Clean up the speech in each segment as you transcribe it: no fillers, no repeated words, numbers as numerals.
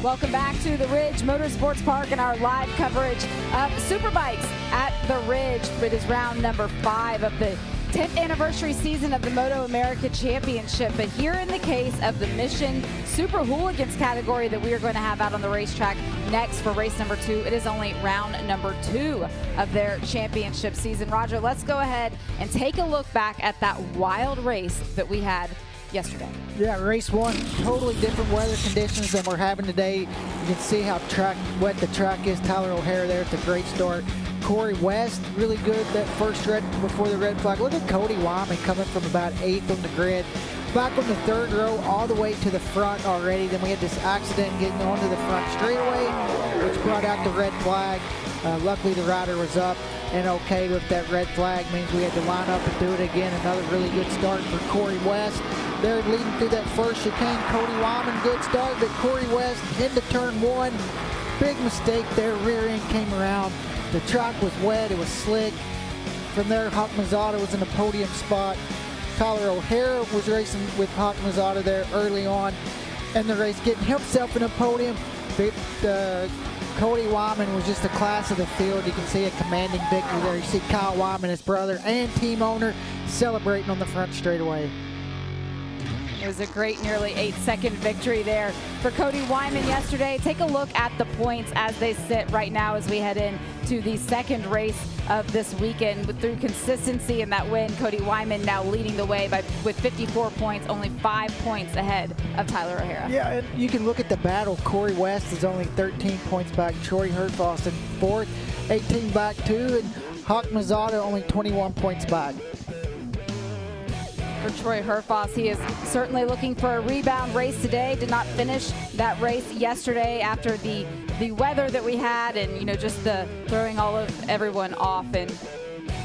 Welcome back to the Ridge Motorsports Park and our live coverage of Superbikes at the Ridge. It is round number 5 of the 10th anniversary season of the MotoAmerica Championship. But here in the case of the Mission Super Hooligans category that we are going to have out on the racetrack next for race number 2, it is only round number 2 of their championship season. Roger, let's go ahead and take a look back at that wild race that we had yesterday. Yeah, race 1, totally different weather conditions than we're having today. You can see how wet the track is. Tyler O'Hara there, it's a great start. Corey West, really good that first red before the red flag. Look at Cody Wyman coming from about 8th on the grid. Back on the 3rd row, all the way to the front already. Then we had this accident getting onto the front straightaway, which brought out the red flag. Luckily, the rider was up and okay with that red flag. Means we had to line up and do it again. Another really good start for Corey West. They're leading through that first chicane. Cody Wyman, good start, but Corey West into turn 1. Big mistake there. Rear end came around. The track was wet. It was slick. From there, Hawk Mazzata was in the podium spot. Tyler O'Hara was racing with Hawk Mazzata there early on in the race, getting himself in a podium. Cody Wyman was just a class of the field. You can see a commanding victory there. You see Kyle Wyman, his brother and team owner, celebrating on the front straightaway. It was a great nearly 8-second victory there for Cody Wyman yesterday. Take a look at the points as they sit right now as we head into the second race of this weekend. Through consistency in that win, Cody Wyman now leading the way with 54 points, only 5 points ahead of Tyler O'Hara. Yeah, and you can look at the battle. Corey West is only 13 points back. Troy Hurtfoss in 4th, 18 back too, and Hawk Mazzata only 21 points back. For Troy Hurtfoss, he is certainly looking for a rebound race today. Did not finish that race yesterday after the weather that we had and, just the throwing all of everyone off. And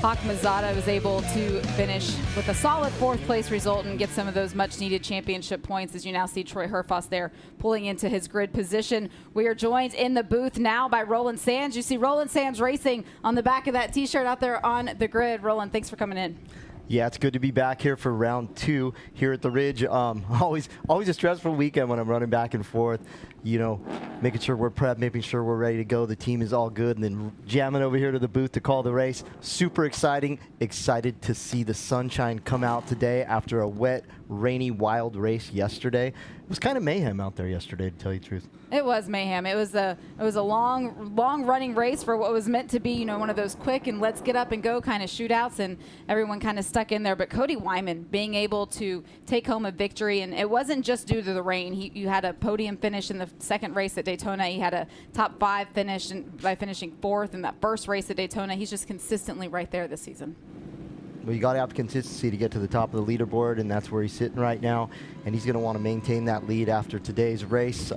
Hawk Mazzata was able to finish with a solid 4th place result and get some of those much needed championship points, as you now see Troy Hurtfoss there pulling into his grid position. We are joined in the booth now by Roland Sands. You see Roland Sands racing on the back of that t-shirt out there on the grid. Roland, thanks for coming in. Yeah, it's good to be back here for round 2 here at the Ridge. Always a stressful weekend when I'm running back and forth, making sure we're prepped, making sure we're ready to go. The team is all good, and then jamming over here to the booth to call the race. Super exciting. Excited to see the sunshine come out today after a wet, rainy, wild race yesterday. It was kind of mayhem out there yesterday, to tell you the truth. It was mayhem. It was a long running race for what was meant to be, one of those quick and let's get up and go kind of shootouts, and everyone kind of stuck in there. But Cody Wyman being able to take home a victory, and it wasn't just due to the rain. You had a podium finish in the second race at Daytona. He had a top 5 finish by finishing 4th in that first race at Daytona. He's just consistently right there this season. Well, you got to have the consistency to get to the top of the leaderboard, and that's where he's sitting right now. And he's going to want to maintain that lead after today's race.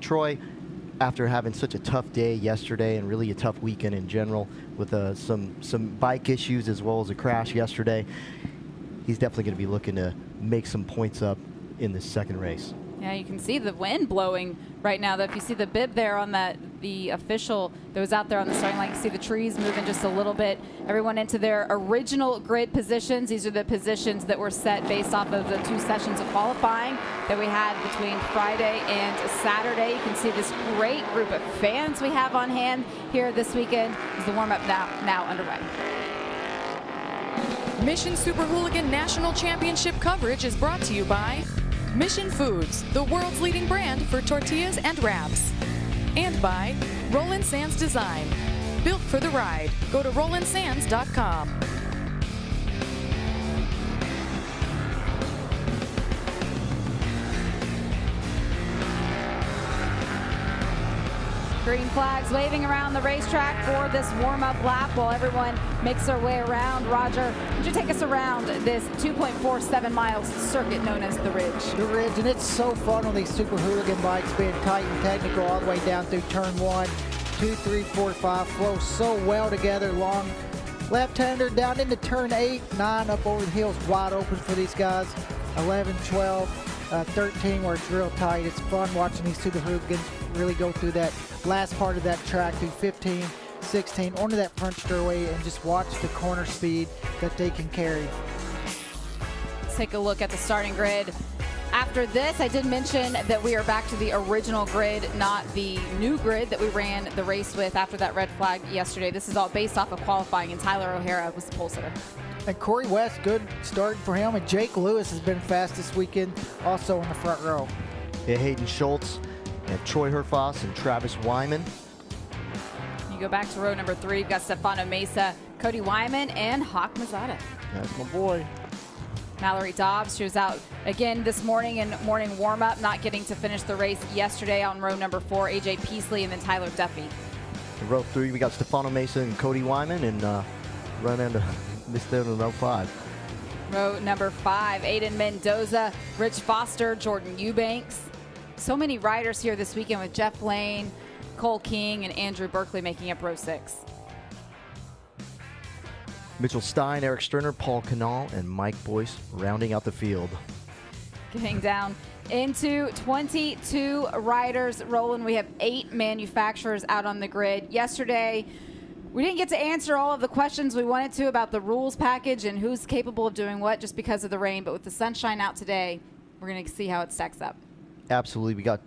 Troy, after having such a tough day yesterday and really a tough weekend in general with some bike issues as well as a crash yesterday, he's definitely going to be looking to make some points up in this second race. Yeah, you can see the wind blowing right now. If you see the bib there on the official that was out there on the starting line, you can see the trees moving just a little bit. Everyone into their original grid positions. These are the positions that were set based off of the 2 sessions of qualifying that we had between Friday and Saturday. You can see this great group of fans we have on hand here this weekend as the warm-up now underway. Mission Super Hooligan National Championship coverage is brought to you by Mission Foods, the world's leading brand for tortillas and wraps. And by Roland Sands Design. Built for the ride. Go to RolandSands.com. Green flags waving around the racetrack for this warm-up lap while everyone makes their way around. Roger, would you take us around this 2.47 miles circuit known as the Ridge? The Ridge, and it's so fun on these Super Hooligan bikes being tight and technical all the way down through turn 1, 2, 3, 4, 5. Flow so well together. Long left-hander down into turn 8, 9 up over the hills, wide open for these guys. 11, 12, 13 where it's real tight. It's fun watching these Super Hooligans really go through that last part of that track through 15, 16 onto that front straightaway and just watch the corner speed that they can carry. Let's take a look at the starting grid After this, I did mention that we are back to the original grid, not the new grid that we ran the race with after that red flag yesterday. This is all based off of qualifying, and Tyler O'Hara was the pole sitter. And Corey West, good start for him. And Jake Lewis has been fast this weekend, also in the front row. Yeah, Hayden Schultz and Troy Herfoss and Travis Wyman. You go back to row number 3. You've got Stefano Mesa, Cody Wyman, and Hawk Mazzata. That's my boy. Mallory Dobbs, she was out again this morning in morning warm-up, not getting to finish the race yesterday on row number 4. AJ Peasley and then Tyler Duffy. In row 3, we got Stefano Mesa and Cody Wyman, and run into missed out in row 5. Row number 5, Aiden Mendoza, Rich Foster, Jordan Eubanks. So many riders here this weekend with Jeff Lane, Cole King, and Andrew Berkeley making up row 6. Mitchell Stein, Eric Sterner, Paul Canal, and Mike Boyce rounding out the field. Getting down into 22 riders. Roland, we have 8 manufacturers out on the grid. Yesterday, we didn't get to answer all of the questions we wanted to about the rules package and who's capable of doing what just because of the rain. But with the sunshine out today, we're going to see how it stacks up. Absolutely. We got,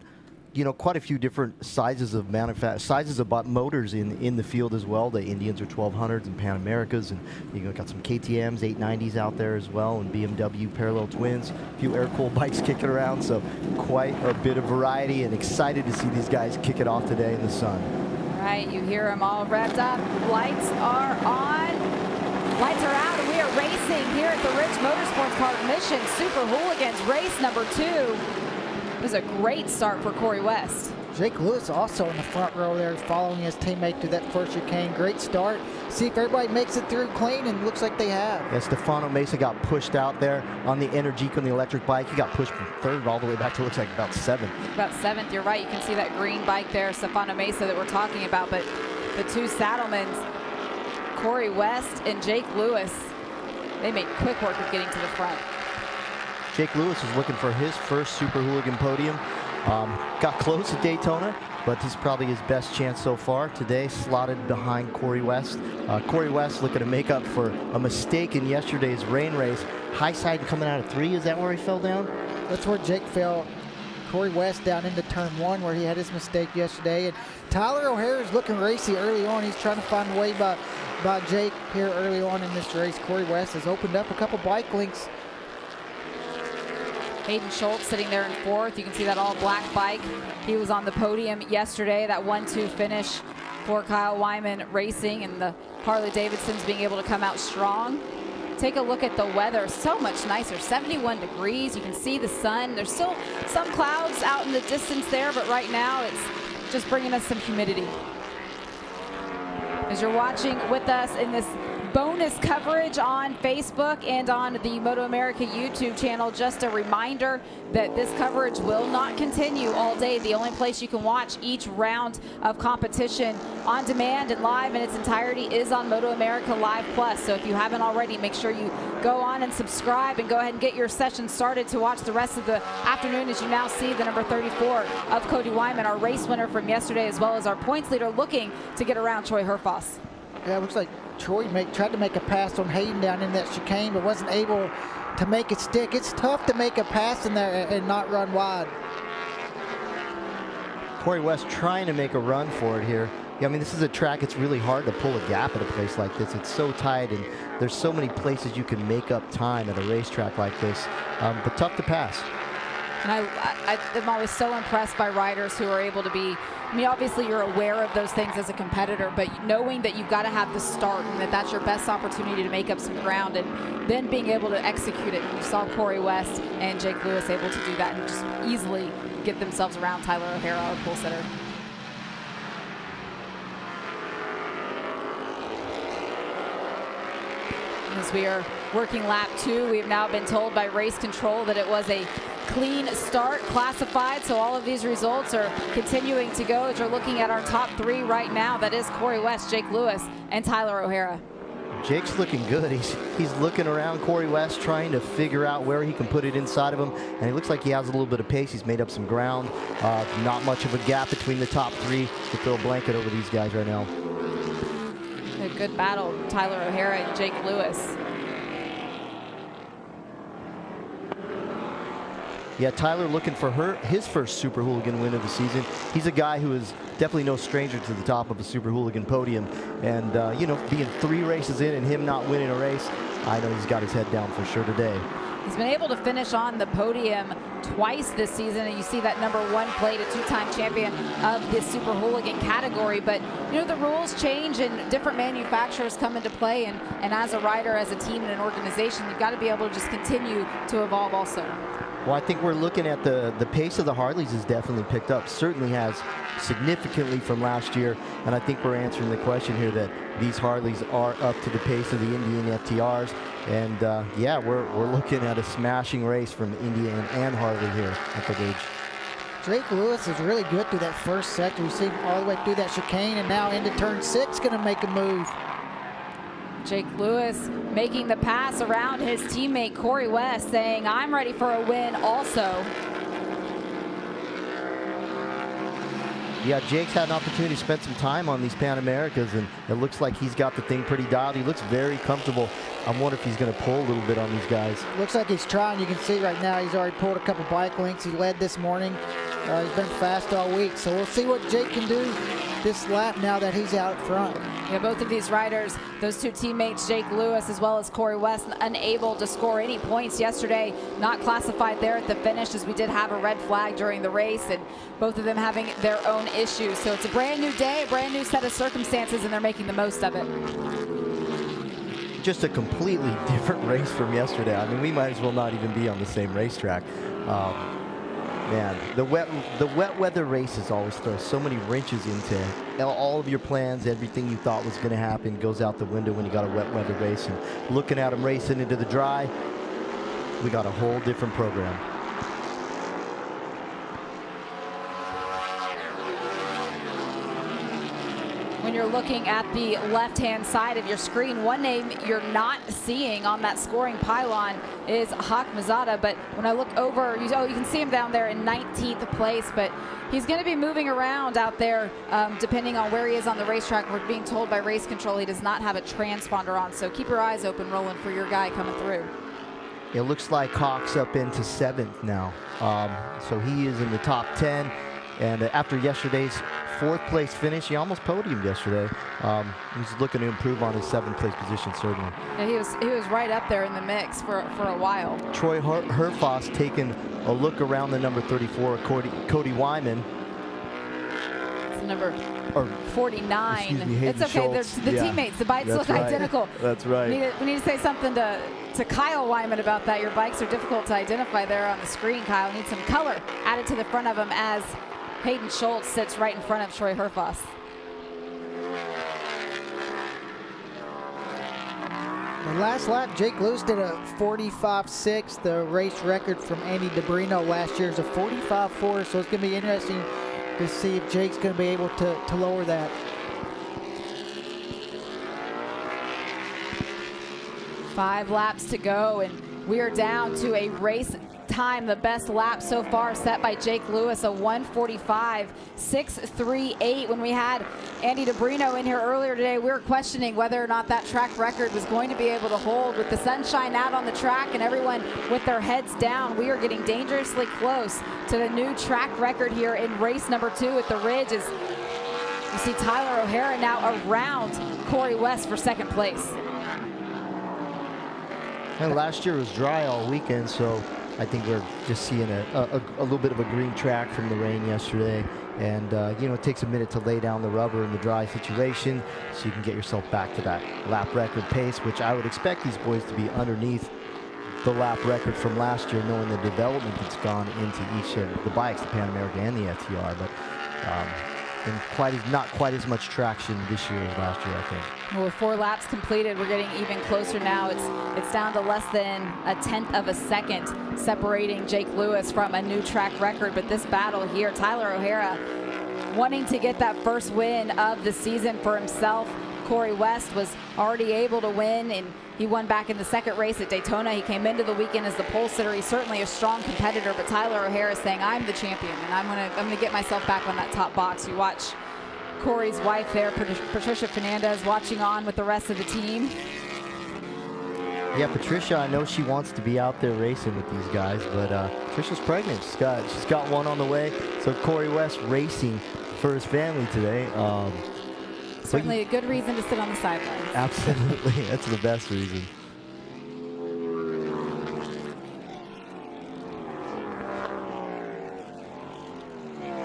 quite a few different sizes of motors in the field as well. The Indians are 1200s and Pan Americas, and got some KTMs, 890s out there as well, and BMW parallel twins. A few air-cooled bikes kicking around, so quite a bit of variety, and excited to see these guys kick it off today in the sun. All right, you hear them all revved up. Lights are on. Lights are out, and we are racing here at the Ridge Motorsports Park Mission Super Hooligans race number 2. It was a great start for Corey West. Jake Lewis also in the front row there, following his teammate through that first chicane. Great start. See if everybody makes it through clean, and looks like they have. Yeah, Stefano Mesa got pushed out there on the Energique on the electric bike. He got pushed from 3rd all the way back to looks like about 7th. About 7th, you're right. You can see that green bike there, Stefano Mesa, that we're talking about. But the 2 Saddlemans, Corey West and Jake Lewis, they made quick work of getting to the front. Jake Lewis is looking for his first Super Hooligan podium. Got close at Daytona, but this is probably his best chance so far. Today, slotted behind Corey West. Corey West looking to make up for a mistake in yesterday's rain race. High side coming out of 3, is that where he fell down? That's where Jake fell. Corey West down into turn 1 where he had his mistake yesterday. And Tyler O'Hara is looking racy early on. He's trying to find a way by Jake here early on in this race. Corey West has opened up a couple bike links. Hayden Schultz sitting there in 4th. You can see that all black bike. He was on the podium yesterday. That 1-2 finish for Kyle Wyman Racing, and the Harley Davidsons being able to come out strong. Take a look at the weather. So much nicer. 71 degrees. You can see the sun. There's still some clouds out in the distance there, but right now it's just bringing us some humidity. As you're watching with us in this bonus coverage on Facebook and on the MotoAmerica YouTube channel, just a reminder that this coverage will not continue all day. The only place you can watch each round of competition on demand and live in its entirety is on MotoAmerica Live Plus. So if you haven't already, make sure you go on and subscribe and go ahead and get your session started to watch the rest of the afternoon, as you now see the number 34 of Cody Wyman, our race winner from yesterday, as well as our points leader looking to get around Troy Herfoss. Yeah, it looks like Troy tried to make a pass on Hayden down in that chicane, but wasn't able to make it stick. It's tough to make a pass in there and not run wide. Corey West trying to make a run for it here. Yeah, I mean, this is a track, it's really hard to pull a gap at a place like this. It's so tight, and there's so many places you can make up time at a racetrack like this, but tough to pass. And I'm always so impressed by riders who are able to be, I mean, obviously you're aware of those things as a competitor, but knowing that you've got to have the start and that that's your best opportunity to make up some ground, and then being able to execute it. And you saw Corey West and Jake Lewis able to do that and just easily get themselves around Tyler O'Hara, our pole sitter. As we are working lap 2, we have now been told by race control that it was a clean start, classified, so all of these results are continuing to go as you're looking at our top 3 right now. That is Corey West, Jake Lewis, and Tyler O'Hara. Jake's looking good. He's looking around Corey West, trying to figure out where he can put it inside of him, and he looks like he has a little bit of pace. He's made up some ground. Not much of a gap between the top 3 to throw a blanket over these guys right now. A good battle, Tyler O'Hara and Jake Lewis. yeah, Tyler looking for his first Super Hooligan win of the season. He's a guy who is definitely no stranger to the top of a Super Hooligan podium. And, you know, being 3 races in and him not winning a race, I know he's got his head down for sure today. He's been able to finish on the podium twice this season, and you see that #1 plate, a 2-time champion of the Super Hooligan category. But, you know, the rules change and different manufacturers come into play, and as a rider, as a team and an organization, you've got to be able to just continue to evolve also. Well, I think we're looking at the pace of the Harleys has definitely picked up. Certainly has significantly from last year, and I think we're answering the question here that these Harleys are up to the pace of the Indian FTRs. And yeah, we're looking at a smashing race from Indian and Harley here at the Ridge. Jake Lewis is really good through that first sector. You see him all the way through that chicane, and now into turn 6, going to make a move. Jake Lewis making the pass around his teammate Corey West, saying, I'm ready for a win also. Yeah, Jake's had an opportunity to spend some time on these Pan Americas, and it looks like he's got the thing pretty dialed. He looks very comfortable. I wonder if he's going to pull a little bit on these guys. Looks like he's trying. You can see right now he's already pulled a couple bike links. He led this morning. He's been fast all week. So we'll see what Jake can do this lap now that he's out front. Yeah, both of these riders, those 2 teammates, Jake Lewis as well as Corey West, unable to score any points yesterday, not classified there at the finish, as we did have a red flag during the race, and both of them having their own issues. So it's a brand new day, a brand new set of circumstances, and they're making the most of it. Just a completely different race from yesterday. I mean, we might as well not even be on the same racetrack. Man, the wet weather races always throw so many wrenches into all of your plans. Everything you thought was going to happen goes out the window when you got a wet weather race. And looking at them racing into the dry, we got a whole different program. When you're looking at the left-hand side of your screen, one name you're not seeing on that scoring pylon is Hak Mazada, but when I look over, you can see him down there in 19th place, but he's going to be moving around out there depending on where he is on the racetrack. We're being told by race control he does not have a transponder on, so keep your eyes open, Roland, for your guy coming through. It looks like Hawk's up into 7th now, so he is in the top 10, and after yesterday's 4th place finish, he almost podiumed yesterday. He's looking to improve on his 7th place position, certainly. Yeah, he was right up there in the mix for a while. Troy Herfoss taking a look around the number 34, Cody Wyman. It's number 49. It's okay. Schultz. They're the teammates. The bikes look identical. That's right. We need to say something to Kyle Wyman about that. Your bikes are difficult to identify there on the screen, Kyle. Need some color added to the front of them as Hayden Schultz sits right in front of Troy Herfoss. The last lap, Jake Lewis did a 45.6. The race record from Andy DeBrino last year is a 45.4. So it's going to be interesting to see if Jake's going to be able to lower that. 5 laps to go, and we are down to a race time, the best lap so far set by Jake Lewis, a 1:45.638. When we had Andy DeBrino in here earlier today, we were questioning whether or not that track record was going to be able to hold. With the sunshine out on the track and everyone with their heads down, we are getting dangerously close to the new track record here in race number 2 at the Ridge. As you see Tyler O'Hara now around Corey West for 2nd place. And last year was dry all weekend, so I think we're just seeing a little bit of a green track from the rain yesterday. And, you know, it takes a minute to lay down the rubber in the dry situation so you can get yourself back to that lap record pace, which I would expect these boys to be underneath the lap record from last year, knowing the development that's gone into each of the bikes, the Pan America and the FTR. But and not quite as much traction this year as last year, I think. Well, with 4 laps completed, we're getting even closer now. It's down to less than a 1/10 of a second separating Jake Lewis from a new track record. But this battle here, Tyler O'Hara wanting to get that first win of the season for himself. Corey West was already able to win, and he won back in the 2nd race at Daytona. He came into the weekend as the pole sitter. He's certainly a strong competitor, but Tyler O'Hara is saying, I'm the champion, and I'm gonna get myself back on that top box. You watch Corey's wife there, Patricia Fernandez, watching on with the rest of the team. Yeah, Patricia, I know she wants to be out there racing with these guys, but Patricia's pregnant. She's got one on the way. So Corey West racing for his family today. Certainly a good reason to sit on the sidelines. Absolutely. That's the best reason.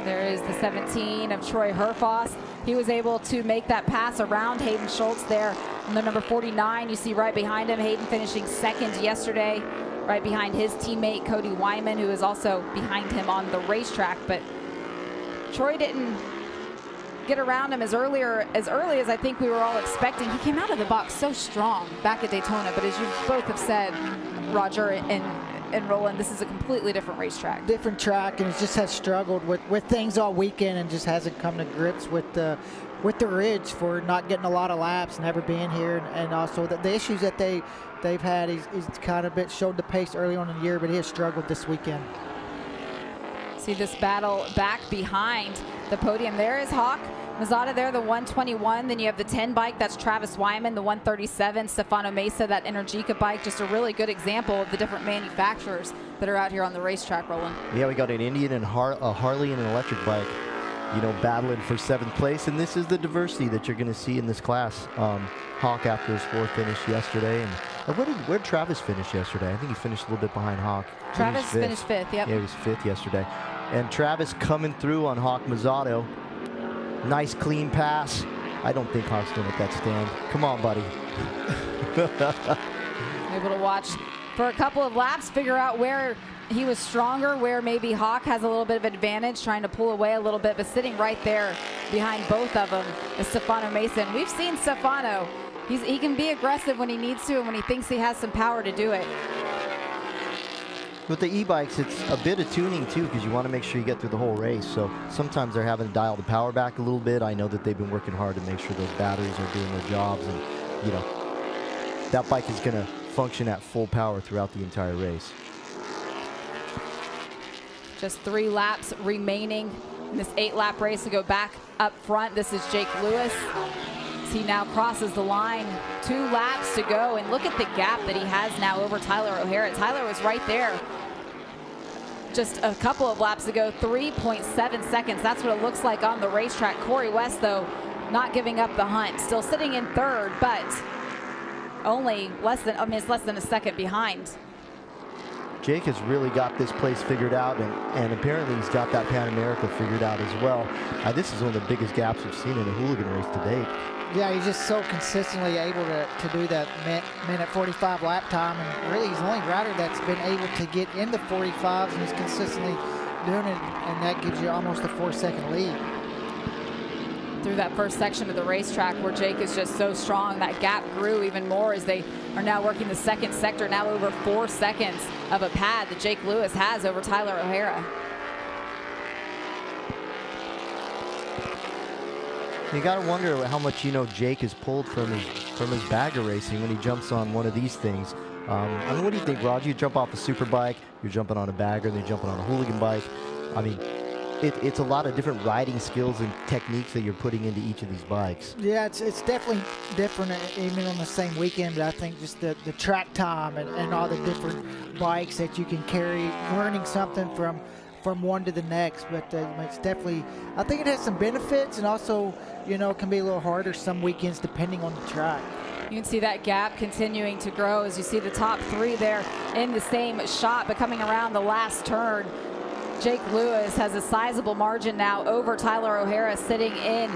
There is the 17 of Troy Herfoss. He was able to make that pass around Hayden Schultz there. And the number 49, you see right behind him, Hayden finishing second yesterday, right behind his teammate Cody Wyman, who is also behind him on the racetrack. But Troy didn't get around him as early as I think we were all expecting. He came out of the box so strong back at Daytona, but as you both have said, Roger and Roland, this is a completely different racetrack. Different track, and it just has struggled with things all weekend and just hasn't come to grips with the Ridge for not getting a lot of laps, never being here, and also the issues that they've had. He's kind of showed the pace early on in the year, but he has struggled this weekend. See this battle back behind the podium. There is Hawk Mazzata there, the 121. Then you have the 10 bike, that's Travis Wyman, the 137. Stefano Mesa, that Energica bike. Just a really good example of the different manufacturers that are out here on the racetrack, Roland. Yeah, we got an Indian and a Harley and an electric bike, you know, battling for 7th place. And this is the diversity that you're going to see in this class. Hawk after his 4th finish yesterday. And where did Travis finish yesterday? I think he finished a little bit behind Hawk. Travis finished 5th, yep. Yeah, he was 5th yesterday. And Travis coming through on Hawk Mazzato. Nice clean pass. I don't think Hawk's going to let that stand. Come on, buddy. Able to watch for a couple of laps, figure out where he was stronger, where maybe Hawk has a little bit of advantage, trying to pull away a little bit, but sitting right there behind both of them is Stefano Mason. We've seen Stefano. He can be aggressive when he needs to and when he thinks he has some power to do it. With the e-bikes, it's a bit of tuning too, because you want to make sure you get through the whole race. So sometimes they're having to dial the power back a little bit. I know that they've been working hard to make sure those batteries are doing their jobs, and you know, that bike is going to function at full power throughout the entire race. Just 3 laps remaining in this 8-lap race to go back up front. This is Jake Lewis. He now crosses the line, 2 laps to go, and look at the gap that he has now over Tyler O'Hara. Tyler was right there just a couple of laps ago, 3.7 seconds. That's what it looks like on the racetrack. Corey West, though, not giving up the hunt, still sitting in 3rd, but only less than a second behind. Jake has really got this place figured out, and apparently he's got that Pan America figured out as well. This is one of the biggest gaps we've seen in a Hooligan race to date. Yeah, he's just so consistently able to do that minute 45 lap time, and really he's the only rider that's been able to get into 45s, and he's consistently doing it, and that gives you almost a 4-second lead. Through that first section of the racetrack where Jake is just so strong, that gap grew even more as they are now working the 2nd sector, now over 4 seconds of a pad that Jake Lewis has over Tyler O'Hara. You got to wonder how much, you know, Jake has pulled from his bagger racing when he jumps on one of these things. I mean, what do you think, Roger? You jump off a super bike, you're jumping on a bagger, then you're jumping on a Hooligan bike. I mean, it's a lot of different riding skills and techniques that you're putting into each of these bikes. Yeah, it's definitely different even on the same weekend, but I think just the track time and all the different bikes that you can carry, learning something from one to the next, but it's definitely, I think it has some benefits, and also, you know, it can be a little harder some weekends depending on the track. You can see that gap continuing to grow as you see the top 3 there in the same shot, but coming around the last turn, Jake Lewis has a sizable margin now over Tyler O'Hara, sitting in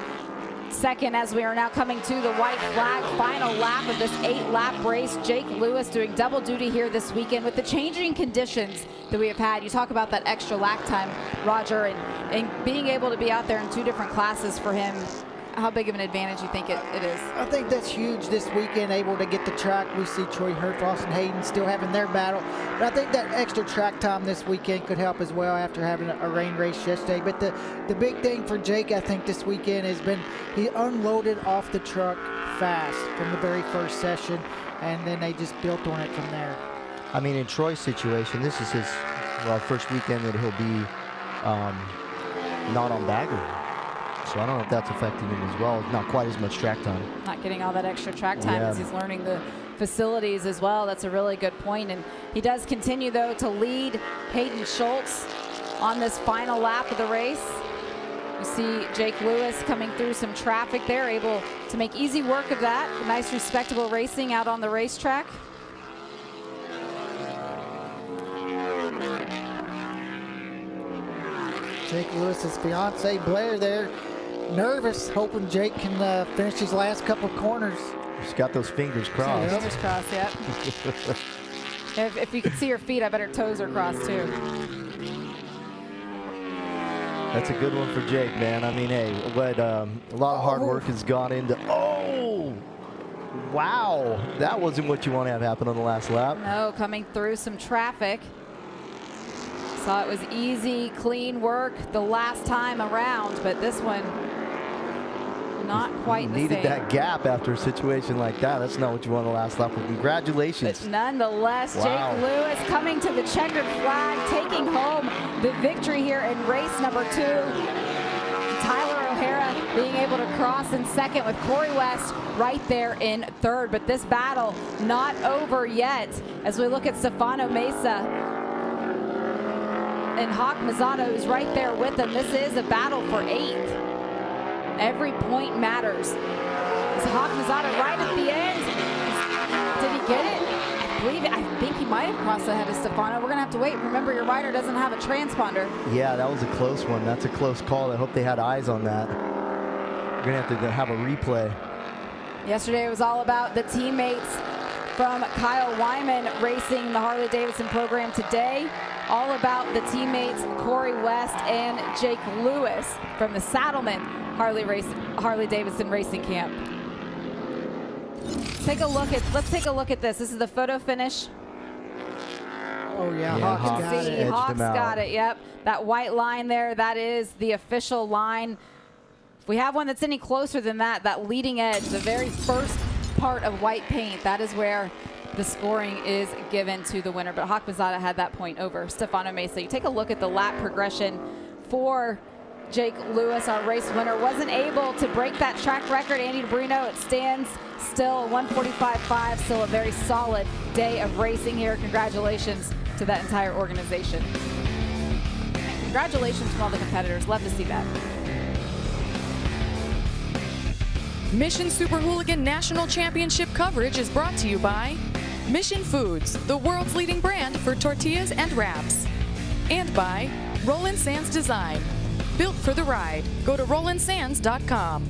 2nd as we are now coming to the white flag final lap of this 8-lap race. Jake Lewis doing double duty here this weekend with the changing conditions that we have had. You talk about that extra lap time, Roger, and being able to be out there in 2 different classes for him. How big of an advantage you think it is? I think that's huge this weekend, able to get the track. We see Troy Herfoss and Hayden still having their battle, but I think that extra track time this weekend could help as well after having a rain race yesterday. But the big thing for Jake, I think, this weekend has been he unloaded off the truck fast from the very first session, and then they just built on it from there. I mean, in Troy's situation, this is his first weekend that he'll be not on bagger. So I don't know if that's affecting him as well. Not quite as much track time. Not getting all that extra track time as he's learning the facilities as well. That's a really good point. And he does continue, though, to lead Hayden Schultz on this final lap of the race. You see Jake Lewis coming through some traffic there, able to make easy work of that. Nice, respectable racing out on the racetrack. Jake Lewis's fiance Blair there, nervous, hoping Jake can finish his last couple of corners. He's got those fingers crossed. Fingers crossed, yep. If you can see her feet, I bet her toes are crossed too. That's a good one for Jake, man. I mean, hey, what a lot of hard work has gone into. Oh, wow! That wasn't what you want to have happen on the last lap. No, coming through some traffic. Saw it was easy, clean work the last time around, but this one not quite the same. Needed that gap after a situation like that. That's not what you want on the last lap. But congratulations. But nonetheless, wow. Jake Lewis coming to the checkered flag, taking home the victory here in race number 2. Tyler O'Hara being able to cross in second with Corey West right there in third. But this battle not over yet as we look at Stefano Mesa and Hawk Mazzato, who's right there with them. This is a battle for 8th. Every point matters. Is Hawk Mazzato right at the end? Did he get it? I think he might have crossed ahead of Stefano. We're going to have to wait. Remember, your rider doesn't have a transponder. Yeah, that was a close one. That's a close call. I hope they had eyes on that. We're going to have to have a replay. Yesterday it was all about the teammates from Kyle Wyman racing the Harley-Davidson program. Today, all about the teammates Corey West and Jake Lewis from the Saddlemen Harley-Davidson Racing Camp. Let's take a look at this. This is the photo finish. Oh yeah, Hawks got it. Hawks got it, yep. That white line there, that is the official line. If we have one that's any closer than that, that leading edge, the very first part of white paint, that is where the scoring is given to the winner. But Hawk Mazzato had that point over Stefano Mesa. You take a look at the lap progression for Jake Lewis, our race winner. Wasn't able to break that track record. Andy DeBrino, it stands still 1:45.5, still a very solid day of racing here. Congratulations to that entire organization. Congratulations from all the competitors. Love to see that. Mission Super Hooligan National Championship coverage is brought to you by Mission Foods, the world's leading brand for tortillas and wraps. And by Roland Sands Design. Built for the ride. Go to RolandSands.com.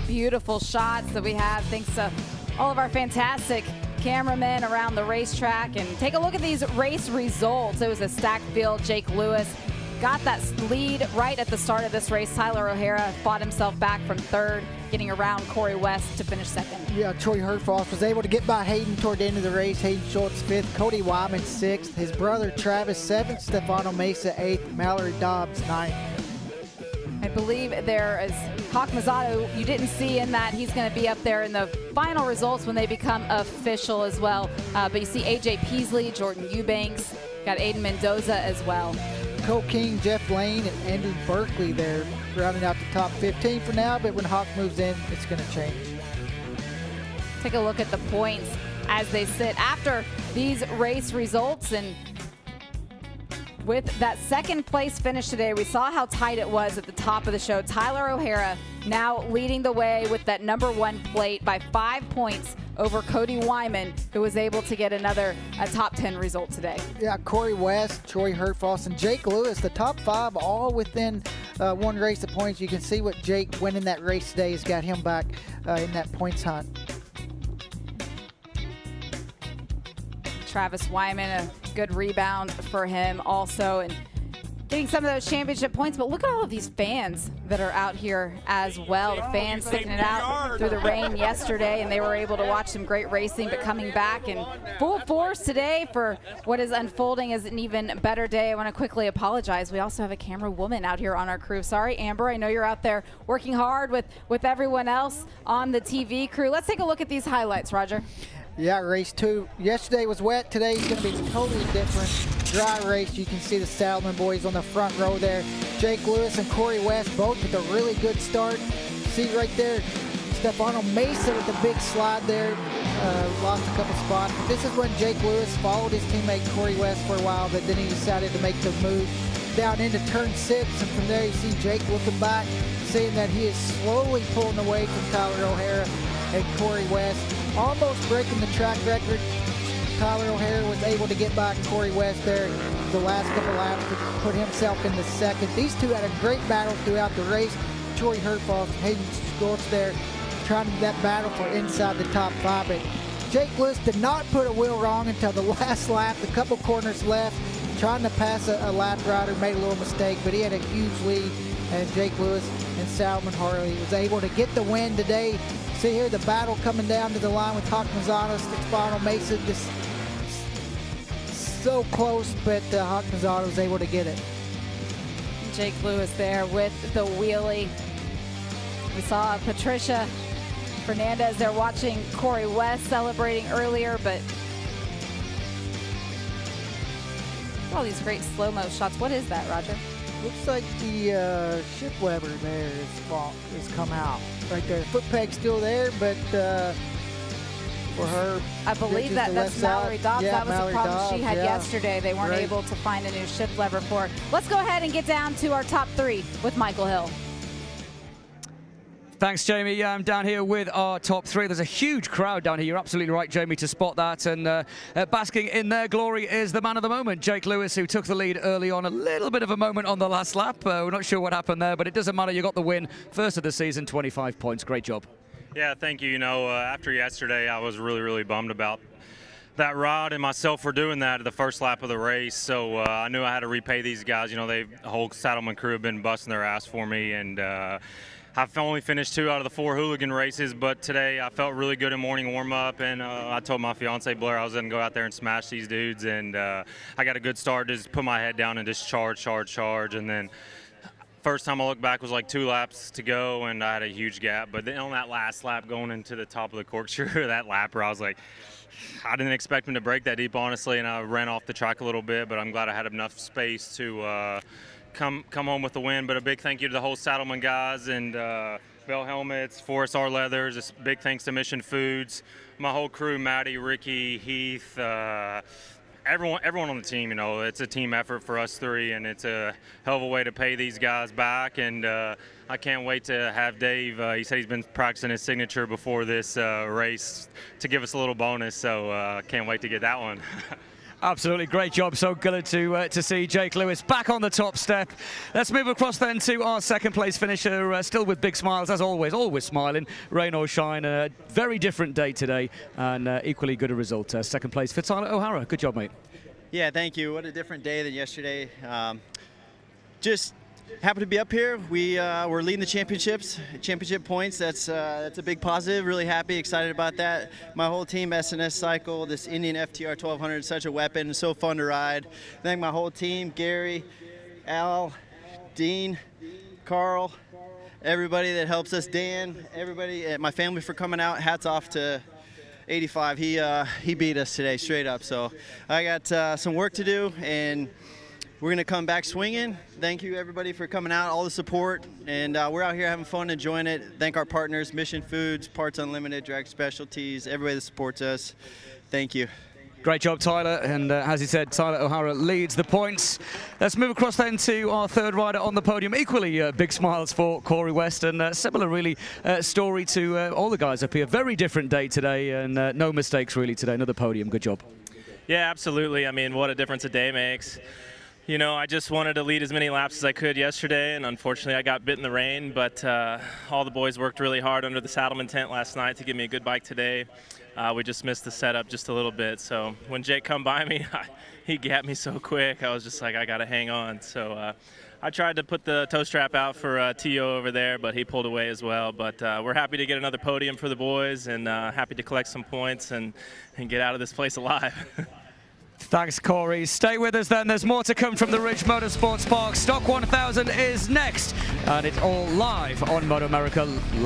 Beautiful shots that we have thanks to all of our fantastic cameramen around the racetrack. And take a look at these race results. It was a stacked field. Jake Lewis got that lead right at the start of this race. Tyler O'Hara fought himself back from third, getting around Corey West to finish second. Yeah, Troy Herfoss was able to get by Hayden toward the end of the race. Hayden Schultz 5th, Cody Wyman 6th, his brother Travis 7th, Stefano Mesa 8th, Mallory Dobbs 9th. I believe there is Hawk Mazzato. You didn't see in that he's going to be up there in the final results when they become official as well. But you see AJ Peasley, Jordan Eubanks, got Aiden Mendoza as well. Cole King, Jeff Lane, and Andy Berkeley there rounding out the top 15 for now, but when Hawk moves in, it's going to change. Take a look at the points as they sit after these race results. And with that second place finish today, we saw how tight it was at the top of the show. Tyler O'Hara now leading the way with that #1 plate by 5 points over Cody Wyman, who was able to get another top 10 result today. Yeah, Corey West, Troy Herfoss, and Jake Lewis, the top 5 all within one race of points. You can see what Jake winning that race today has got him back in that points hunt. Travis Wyman, a good rebound for him also, and getting some of those championship points. But look at all of these fans that are out here as well. The fans sticking it out through the rain yesterday, and they were able to watch some great racing, but coming back in full force today for what is unfolding as an even better day. I want to quickly apologize. We also have a camera woman out here on our crew. Sorry, Amber. I know you're out there working hard with everyone else on the TV crew. Let's take a look at these highlights, Roger. Yeah, race 2. Yesterday was wet. Today's going to be totally different. dry race. You can see the Saddleman boys on the front row there. Jake Lewis and Corey West both with a really good start. See right there, Stefano Mesa with the big slide there. Lost a couple spots. But this is when Jake Lewis followed his teammate Corey West for a while, but then he decided to make the move down into turn 6. And from there you see Jake looking back, seeing that he is slowly pulling away from Tyler O'Hara and Corey West, almost breaking the track record. Tyler O'Hara was able to get by Corey West there the last couple laps to put himself in the second. These two had a great battle throughout the race. Troy Herthoff, Hayden Schultz there trying that battle for inside the top 5. But Jake Lewis did not put a wheel wrong until the last lap, a couple corners left, trying to pass a lap rider, made a little mistake, but he had a huge lead. And Jake Lewis and Salman Harley was able to get the win today. See here the battle coming down to the line with Hawk Mazzano, Stefano Mesa, just so close, but Hawk Mazzano was able to get it. Jake Lewis there with the wheelie. We saw Patricia Fernandez there watching Corey West celebrating earlier, but all these great slow-mo shots. What is that, Roger? Looks like the ship lever there is come out right there. Foot peg's still there, but for her, I believe that's Mallory Dobbs. Yeah, that was Mallory a problem Dobbs, she had yesterday. They weren't Right. able to find a new shift lever for her. Let's go ahead and get down to our top 3 with Michael Hill. Thanks, Jamie. Yeah, I'm down here with our top 3. There's a huge crowd down here. You're absolutely right, Jamie, to spot that. And basking in their glory is the man of the moment, Jake Lewis, who took the lead early on. A little bit of a moment on the last lap. We're not sure what happened there, but it doesn't matter. You got the win. First of the season, 25 points. Great job. Yeah, thank you. You know, after yesterday, I was really bummed about that rod and myself for doing that at the first lap of the race. So I knew I had to repay these guys. You know, the whole Saddleman crew have been busting their ass for me, and I've only finished 2 out of the 4 Hooligan races, but today I felt really good in morning warm-up, and I told my fiance Blair I was going to go out there and smash these dudes, and I got a good start, just put my head down and just charge, and then first time I looked back was like 2 laps to go, and I had a huge gap. But then on that last lap going into the top of the corkscrew, that lapper, I was like, I didn't expect him to break that deep, honestly, and I ran off the track a little bit, but I'm glad I had enough space to come home with the win. But a big thank you to the whole Saddleman guys and Bell Helmets, Forest R Leathers. Just big thanks to Mission Foods, my whole crew, Maddie, Ricky, Heath, everyone on the team. You know, it's a team effort for us 3, and it's a hell of a way to pay these guys back. And I can't wait to have Dave. He said he's been practicing his signature before this race to give us a little bonus. So can't wait to get that one. Absolutely, great job. So good to see Jake Lewis back on the top step. Let's move across then to our second place finisher, still with big smiles as always smiling, rain or shine. A very different day today, and equally good a result. Second place for Tyler O'Hara. Good job, mate. Yeah, thank you. What a different day than yesterday. Just happy to be up here. We're leading the championship points. That's a big positive. Really happy, excited about that. My whole team, SNS Cycle, this Indian FTR 1200, such a weapon, so fun to ride. Thank my whole team, Gary, Al, Dean, Carl, everybody that helps us, Dan, everybody, my family for coming out. Hats off to 85. He beat us today, straight up. So I got some work to do, and we're going to come back swinging. Thank you, everybody, for coming out, all the support. And we're out here having fun, enjoying it. Thank our partners, Mission Foods, Parts Unlimited, Drag Specialties, everybody that supports us. Thank you. Great job, Tyler. And as he said, Tyler O'Hara leads the points. Let's move across then to our third rider on the podium. Equally big smiles for Corey West, and similar really story to all the guys up here. Very different day today, and no mistakes really today. Another podium. Good job. Yeah, absolutely. I mean, what a difference a day makes. You know, I just wanted to lead as many laps as I could yesterday, and unfortunately I got bit in the rain, but all the boys worked really hard under the Saddleman tent last night to give me a good bike today. We just missed the setup just a little bit, so when Jake come by me, he gapped me so quick, I was just like, I got to hang on. So I tried to put the toe strap out for T.O. over there, but he pulled away as well. But we're happy to get another podium for the boys, and happy to collect some points and get out of this place alive. Thanks, Corey. Stay with us then. There's more to come from the Ridge Motorsports Park. Stock 1000 is next, and it's all live on MotoAmerica Live.